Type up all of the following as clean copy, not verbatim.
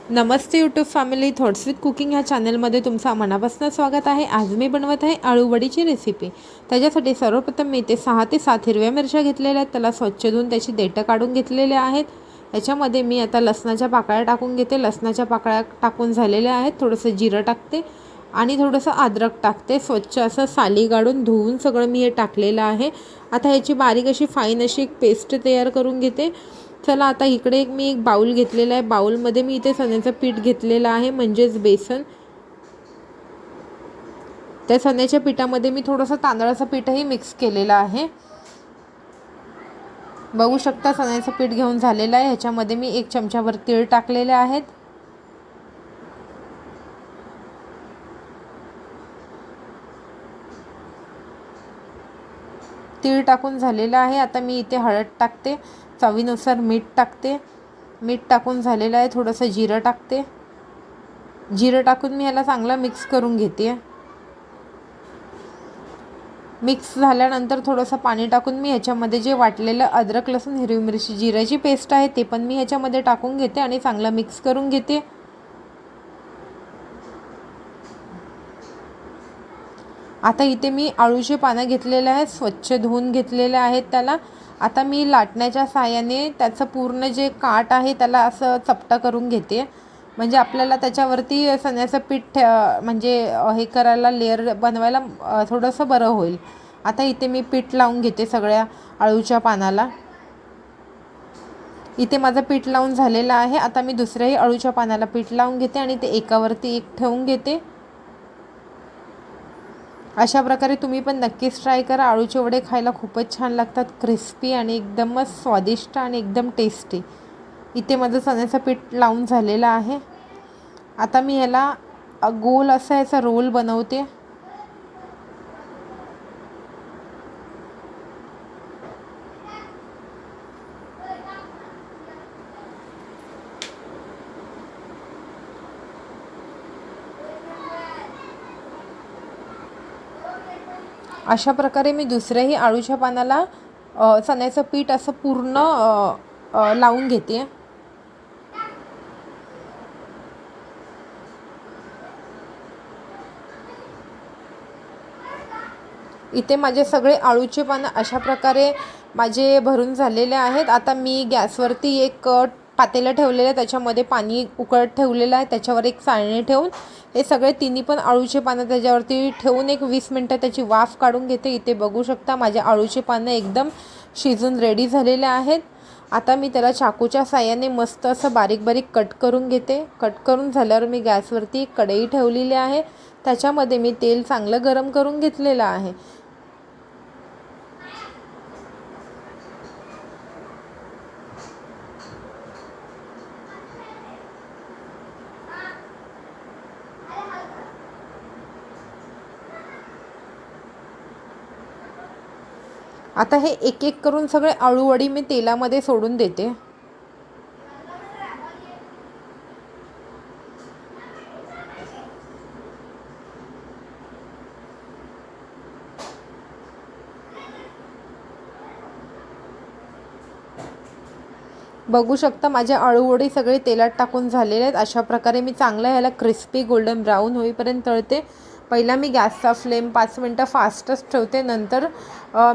Namaste YouTube family, thoughts with cooking ह्या चॅनलमध्ये तुमचं मनापासून स्वागत आहे। आज मी बनवत आहे आळू वडीची रेसिपी। त्याच्यासाठी सर्वप्रथम मी इथे 6 ते 7 हिरव्या मिरच्या घेतलेल्या आहेत। त्याला स्वच्छ धुवून त्याची देठं काढून घेतलेले आहेत। याच्यामध्ये मी आता लसणाच्या पाकळ्या टाकून घेते। लसणाच्या पाकळ्या टाकून झालेल्या आहेत। थोडंसं जिरं टाकते आणि थोडंसं अद्रक टाकते। स्वच्छ असं साली काढून धुवून सगळं मी हे टाकलेलं आहे। आता याची बारीक अशी फाईन अशी एक पेस्ट तयार करून घेते। चला आता इकडे मी एक बाउल घेतलेला आहे। बाउलमध्ये मी इथे चण्याचं पीठ घेतलेलं आहे, म्हणजेच बेसन। त्या चण्याच्या पिठामध्ये मी थोडंसं तांदळाचं पीठही मिक्स केलेलं आहे। बघू शकता चण्याचं पीठ घेऊन झालेलं आहे। ह्याच्यामध्ये मी 1 चमचाभर तीळ टाकलेले आहेत। तीळ टाकून झालेलं आहे। आता मी इथे हळद टाकते, चवीनुसार मीठ टाकते। मीठ टाकून झालेलं आहे। थोडंसं जिरं टाकते। जिरं टाकून मी ह्याला चांगलं मिक्स करून घेते। मिक्स झाल्यानंतर थोडंसं पाणी टाकून मी ह्याच्यामध्ये जे वाटलेलं अद्रक लसूण हिरवी मिरची जिऱ्याची पेस्ट आहे ते पण मी ह्याच्यामध्ये टाकून घेते आणि चांगलं मिक्स करून घेते। आता इथे मी आळूचे पानं घेतलेले आहेत, स्वच्छ धुवून घेतलेले आहेत त्याला। आता मी लाटण्याच्या साहाय्याने त्याचं पूर्ण जे काठ आहे त्याला असं चपटा करून घेते, म्हणजे आपल्याला त्याच्यावरती चण्याचं पीठ म्हणजे हे करायला लेअर बनवायला थोडंसं बरं होईल। आता इथे मी पीठ लावून घेते सगळ्या आळूच्या पानाला। इथे माझं पीठ लावून झालेलं आहे। आता मी दुसऱ्याही आळूच्या पानाला पीठ लावून घेते आणि ते एकावरती एक ठेवून घेते। अशा प्रकारे तुम्ही पण नक्कीच ट्राय करा। आळूचे वडे खायला खूपच छान लागतात, क्रिस्पी आणि एकदमच स्वादिष्ट आणि एकदम टेस्टी। इथे माझं चण्याचं पीठ लावून झालेलं आहे। आता मी ह्याला गोल असा याचा रोल बनवते। अशा प्रकारे मी दुसऱ्याही आळूच्या पानाला चण्याचं पीठ असं पूर्ण लावून घेते। इथे माझे सगळे आळूचे पानं अशा प्रकारे माझे भरून झालेले आहेत। आता मी गॅसवरती एक पातेलं ठेवलेलं आहे, त्याच्यामध्ये पाणी उकळत ठेवलेलं आहे। त्याच्यावर एक चाळणी ठेवून हे सगळे तिन्ही पण आळूचे पानं त्याच्यावरती ठेवून एक 20 मिनटं त्याची वाफ काढून घेते। इथे बघू शकता माझे आळूचे पानं एकदम शिजून रेडी झालेले आहेत। आता मी त्याला चाकूच्या साहाय्याने मस्त असं बारीक बारीक कट करून घेते। कट करून झाल्यावर मी गॅसवरती एक कढई ठेवलेली आहे, त्याच्यामध्ये मी तेल चांगलं गरम करून घेतलेलं आहे। आता हे एक एक करून सगळे आळू वडी मी तेलामध्ये सोडून देते। बघू शकता माझे आळू वडी सगळे तेलात टाकून झालेले आहेत। अशा प्रकारे मी चांगलं ह्याला क्रिस्पी गोल्डन ब्राऊन होईपर्यंत तळते। पहिला मी गॅसचा फ्लेम 5 मिनटं फास्टच ठेवते, नंतर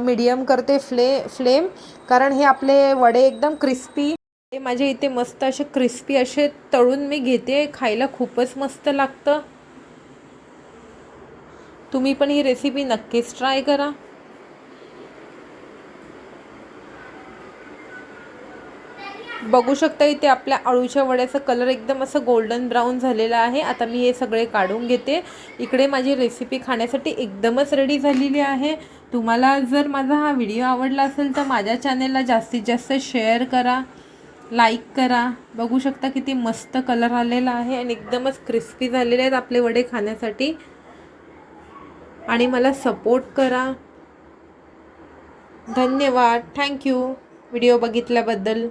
मीडियम करते फ्लेम, कारण हे आपले वडे एकदम क्रिस्पी माझे इथे मस्त असे क्रिस्पी असे तळून मी घेते। खायला खूपच मस्त लागतं। तुम्ही पण ही रेसिपी नक्कीच ट्राय करा। बघू शकता इथे आपल्या आळूच्या वड्याचा कलर एकदम असं गोल्डन ब्राऊन झालेला आहे। आता मी हे सगळे काढून घेते। इकडे माझी रेसिपी खाण्यासाठी एकदमच रेडी झालेली आहे। तुम्हाला जर माझा हा व्हिडिओ आवडला असेल तर माझ्या चॅनेलला जास्तीत जास्त शेअर करा, लाईक करा। बघू शकता किती मस्त कलर आलेला आहे आणि एकदमच क्रिस्पी झालेले आहेत आपले वडे खाण्यासाठी। आणि मला सपोर्ट करा। धन्यवाद, थँक्यू व्हिडिओ बघितल्याबद्दल।